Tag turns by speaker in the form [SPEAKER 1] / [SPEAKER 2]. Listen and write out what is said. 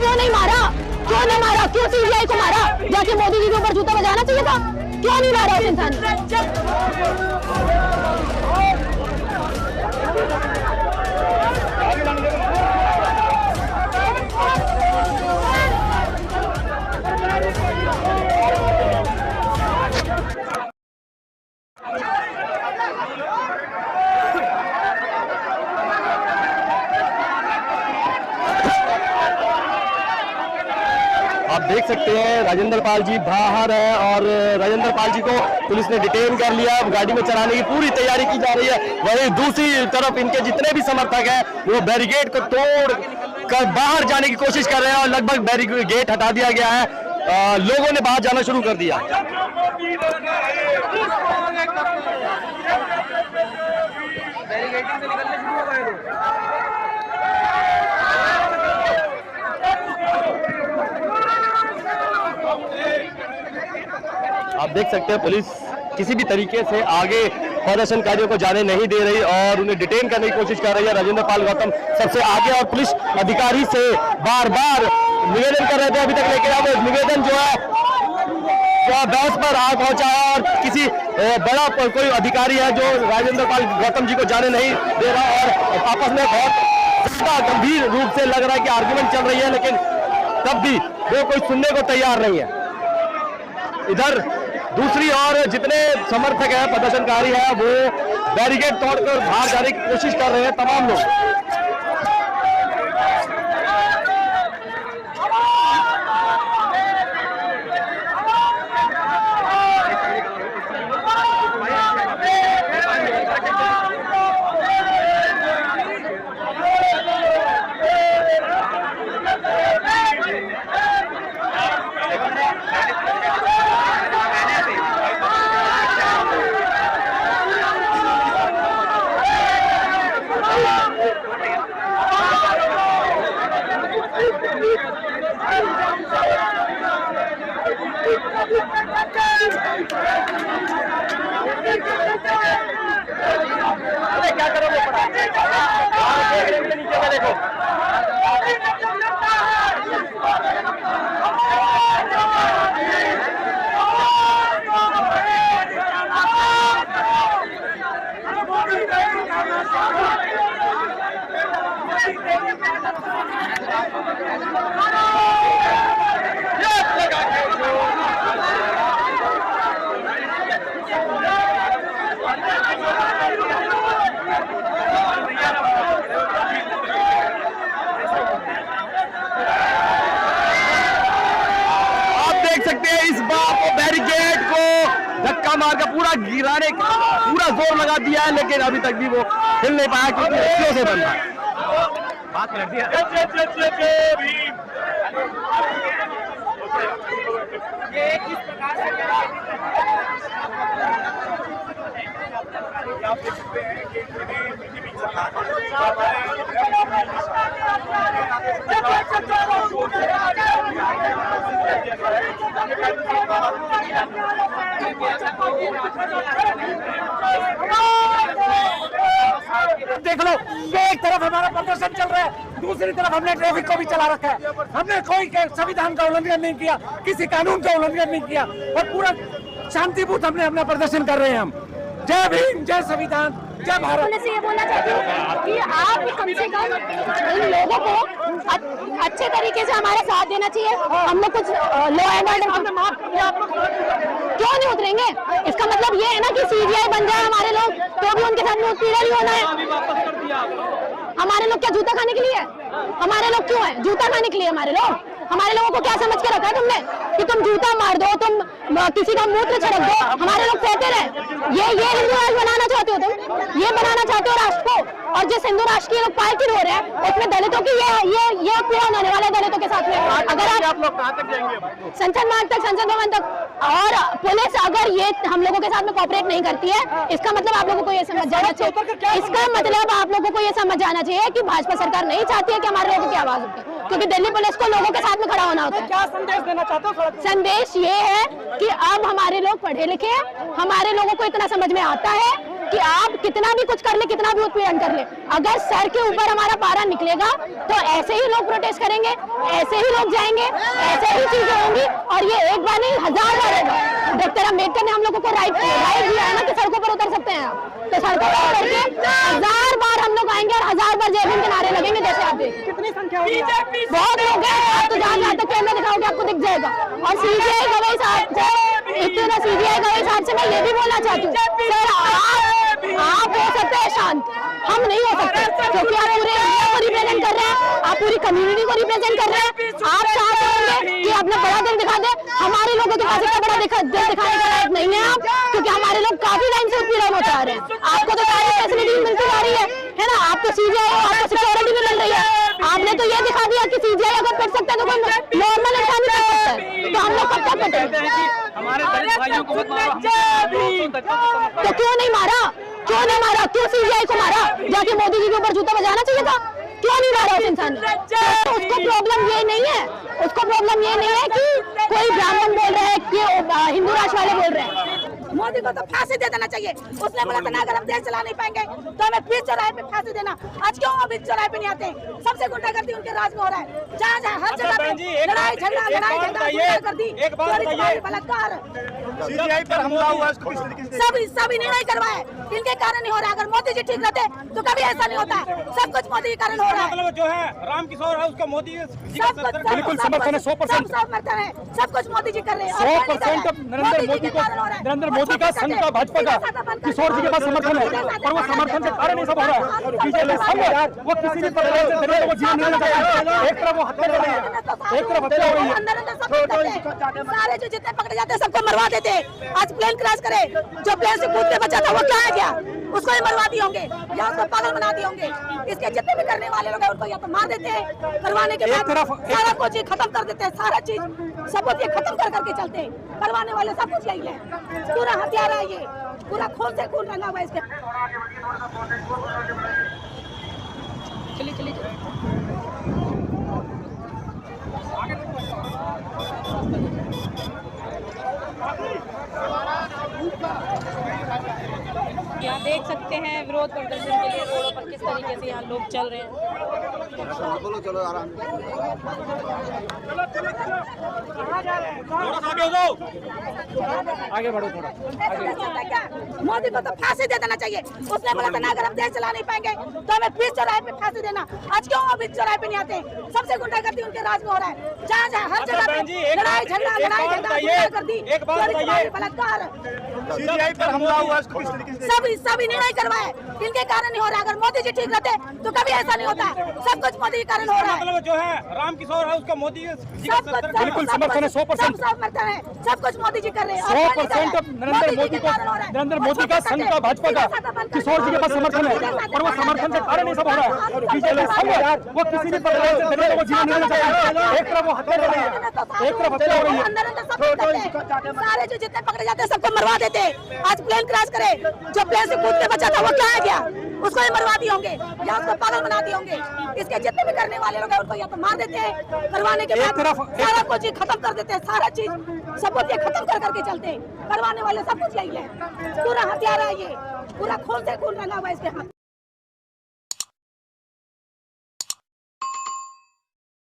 [SPEAKER 1] क्यों नहीं मारा? क्यों नहीं मारा? क्यों सीबीआई को मारा? जाके मोदी जी के ऊपर जूता बजाना चाहिए था। क्यों नहीं मारा उस इंसान ने?
[SPEAKER 2] आप देख सकते हैं राजेंद्र पाल जी बाहर है और राजेंद्र पाल जी को पुलिस ने डिटेन कर लिया। गाड़ी में चढ़ाने की पूरी तैयारी की जा रही है। वहीं दूसरी तरफ इनके जितने भी समर्थक हैं वो बैरिकेड को तोड़ कर बाहर जाने की कोशिश कर रहे हैं और लगभग बैरिकेड हटा दिया गया है। लोगों ने बाहर जाना शुरू कर दिया। आप देख सकते हैं पुलिस किसी भी तरीके से आगे प्रदर्शनकारियों को जाने नहीं दे रही और उन्हें डिटेन करने की कोशिश कर रही है। राजेंद्र पाल गौतम सबसे आगे और पुलिस अधिकारी से बार बार निवेदन कर रहे थे अभी तक, लेकिन अब निवेदन जो है बहस पर आ पहुंचा है और किसी बड़ा कोई अधिकारी है जो राजेंद्र पाल गौतम जी को जाने नहीं दे रहा और आपस में बहुत गंभीर रूप से लग रहा है कि आर्गुमेंट चल रही है, लेकिन तब भी वो कोई सुनने को तैयार नहीं है। इधर दूसरी ओर जितने समर्थक हैं, प्रदर्शनकारी हैं, वो बैरिकेड तोड़कर बाहर जाने की कोशिश कर रहे हैं तमाम लोग। अरे क्या करोगे? नीचे में देखो। इस बार बैरिकेड को धक्का मारकर पूरा गिराने का पूरा जोर लगा दिया है, लेकिन अभी तक भी वो हिल नहीं पाया क्योंकि रस्सियों से बंधा है। बात कर दिया। ये किस प्रकार से देख लो कि एक तरफ हमारा प्रदर्शन चल रहा है, दूसरी तरफ हमने ट्रैफिक को भी चला रखा है। हमने कोई संविधान का उल्लंघन नहीं किया, किसी कानून का उल्लंघन नहीं किया और पूरा शांतिपूर्ण हमने अपना प्रदर्शन कर रहे हैं। हम जय भीम, जय संविधान, जय भारत।
[SPEAKER 1] से ये बोलना चाहती हूँ कि आप कम से कम इन लोगों को अच्छे तरीके से हमारा साथ देना चाहिए। हम लोग कुछ लॉ एंड ऑर्डर क्यों नहीं उतरेंगे? इसका मतलब ये है ना कि सीबीआई बन जाए हमारे लोग तो भी उनके साथ में उत्पीड़न ही होना है। हमारे लोग क्या जूता खाने के लिए? हमारे लोग क्यों है जूता खाने के लिए? हमारे लोगों को क्या समझ के रखा है तुमने कि तुम जूता मार दो, तुम किसी का मूत्र छिड़क दो, हमारे लोग कहते रहे। ये हिंदू राष्ट्र बनाना चाहते हो तुम? ये बनाना चाहते हो राष्ट्र को? और जिस हिंदू राष्ट्र की लोग पार्टी हो रहे हैं उसमें दलितों की ये पूरा होने वाला है दलितों के साथ में। अगर आप लोग कहां तक जाएंगे? संसद मार्ग तक, संसद भवन तक। और पुलिस अगर ये हम लोगों के साथ में कोऑपरेट नहीं करती है, इसका मतलब आप लोगों को ये समझ जाना चाहिए। इसका मतलब आप लोगों को ये समझ जाना चाहिए कि भाजपा सरकार नहीं चाहती है कि हमारे लोगों की आवाज उठे, क्योंकि दिल्ली पुलिस को लोगों के साथ में खड़ा होना होता है।
[SPEAKER 3] क्या संदेश देना चाहते हो?
[SPEAKER 1] संदेश ये है कि अब हमारे लोग पढ़े लिखे हैं, हमारे लोगों को इतना समझ में आता है कि आप कितना भी कुछ कर ले, कितना भी उत्पीड़न कर ले, अगर सर के ऊपर हमारा पारा निकलेगा तो ऐसे ही लोग प्रोटेस्ट करेंगे, ऐसे ही लोग जाएंगे, ऐसे ही चीजें होंगी। और ये एक बार नहीं, 1000 बार होगा। डॉक्टर अम्बेडकर ने हम लोगों को राइट दिया है ना कि सड़कों पर उतर सकते हैं आप, तो सड़कों पर उतर के 1000 बार हम लोग आएंगे और 1000 बार जय भीम के नारे लगेंगे। जैसे आप देख,
[SPEAKER 3] कितनी संख्या होगी?
[SPEAKER 1] बहुत लोग हैं, आप तो जहाँ तक कैमरा दिखाओगे आपको दिख जाएगा। और सीबीआई गवाही साहब को, इतना सीबीआई गवाही साहब से मैं ये भी बोलना चाहती हूँ, सर आप हो सकते हैं शांत, हम नहीं हो सकते, क्योंकि आप पूरे इंडिया को रिप्रेजेंट कर रहे हैं, आप पूरी कम्युनिटी को रिप्रेजेंट कर रहे हैं। आप चाहते होंगे कि अपना बड़ा दिल दिखा दे, हमारे लोगों के पास इतना बड़ा दिल दिखाने का लायक नहीं है आप, क्योंकि हमारे लोग काफी टाइम से उत्पीड़न मचा रहे हैं। आपको तो सारी फैसिलिटीज मिलती जा रही है ना, आप तो सीजीआई हो, आपको सिक्योरिटी भी मिल रही है। आपने तो ये दिखा दिया कि सीजीआई अगर कर सकता है तो कोई नॉर्मल इंसान भी कर सकता है, तो हम लोग कब तक करेंगे?
[SPEAKER 3] हमारे दलित भाइयों को मत मारो,
[SPEAKER 1] तो क्यों नहीं मारा, क्यों नहीं मारा, क्यों सीबीआई को मारा? जाके मोदी जी के ऊपर जूता बजाना चाहिए था, क्यों नहीं मारा उस इंसान ने? तो उसको प्रॉब्लम ये नहीं है, उसको प्रॉब्लम ये नहीं है कि कोई ब्राह्मण बोल रहे हैं कि हिंदू राष्ट्र वाले बोल रहे हैं। मोदी को तो फांसी दे देना चाहिए। उसने बोला था ना अगर हम देश चला नहीं पाएंगे तो हमें बीच चौराहे पे फांसी देना। आज क्यों वो बीच चौराहे पे नहीं आते? सबसे गुंडागर्दी उनके राज में हो रहा है, जहाँ हर जगह पे लड़ाई झगड़ा कर दी, बलात्कार,
[SPEAKER 4] सीबीआई पर हमला हुआ,
[SPEAKER 3] सब निर्णय करवाए, इनके कारण नहीं हो रहा। अगर मोदी जी ठीक रहते तो कभी ऐसा नहीं होता। सब कुछ मोदी के कारण हो रहा है।
[SPEAKER 4] मतलब जो है राम किशोर है उसका मोदी
[SPEAKER 3] बिल्कुल समर्थन है, 100% समर्थन है, सब कुछ मोदी जी कर रहे हैं।
[SPEAKER 5] 100% नरेंद्र मोदी का, संघ का, भाजपा का, किशोर जी के पास समर्थन है, और वो समर्थन के कारण ही सब हो रहा है। बीजेपी संघ है, वो किसी भी तरह से दलित को जीवन नहीं देना चाहता। एक तरफ वो हत्या कर रही है, एक तरफ हत्या हो रही है।
[SPEAKER 3] सारे जो जितने पकड़े जाते हैं सबको मरवा देते। आज प्लेन क्रैश करे, जो प्लेन से कूद के बचा था वो क्या है, क्या उसको ही मरवा दिए होंगे या उसको पागल बना दिए होंगे। इसके जितने भी करने वाले लोग हैं उनको या तो मार देते हैं, करवाने के बाद सारा कुछ ही खत्म कर देते हैं, सारा चीज सब कुछ ये खत्म कर करके चलते हैं। करवाने वाले सब कुछ यही है, पूरा हथियार है ये, पूरा खून से खून रंगा हुआ है इसके। चलिए चलिए
[SPEAKER 6] यहाँ देख सकते हैं विरोध प्रदर्शन के लिए रोडों पर किस तरीके से यहाँ लोग चल रहे हैं।
[SPEAKER 4] चलो आराम
[SPEAKER 5] आगे बढ़ो थोड़ा।
[SPEAKER 3] मोदी को तो फांसी दे देना चाहिए। उसने बोला था ना अगर हम देश चला नहीं पाएंगे तो हमें बीच चौराहे पे फांसी देना। आज क्यों वो बीच चौराहे पे नहीं आते? सबसे गुंडागर्दी उनके राज में हो रहा है, जहाँ हर जगह पे लड़ाई झगड़ा कर दी, बलात्कार,
[SPEAKER 4] सीबीआई पर हमला हुआ,
[SPEAKER 3] सब निर्णय करवाए, इनके कारण नहीं हो रहा। अगर मोदी जी ठीक रहते तो कभी ऐसा नहीं होता। सब कुछ मोदी के कारण हो रहा है।
[SPEAKER 4] मतलब जो है राम किशोर है उसका मोदी
[SPEAKER 5] बिल्कुल समर्थन है, 100%
[SPEAKER 3] समर्थन है, सब कुछ मोदी जी कर रहे हैं।
[SPEAKER 5] 100% नरेंद्र मोदी का, संघ का, भाजपा का, किशोर जी के पास समर्थन है, और वो समर्थन के कारण ही सब हो रहा है। बीजेपी संघ है, वो किसी भी तरह से दलित को जीवन नहीं देना चाहता। एक तरफ वो हत्या कर रही है, एक तरफ हत्या हो रही है।
[SPEAKER 3] सारे जो जितने पकड़े जाते हैं सबको मरवा देते। आज प्लेन क्रैश करे, जो प्लेन से कूद के बचा था वो क्या है, क्या उसको ही मरवा दिए होंगे या उसको पागल बना दिए होंगे। इसके जितने भी करने वाले लोग हैं उनको या तो मार देते हैं, करवाने के बाद सारा कुछ ही खत्म कर देते हैं, सारा चीज सब कुछ ये खत्म कर करके चलते हैं। करवाने वाले सब कुछ यही है, पूरा हथियार है ये, पूरा खून से खून रंगा हुआ है इसके हाथ।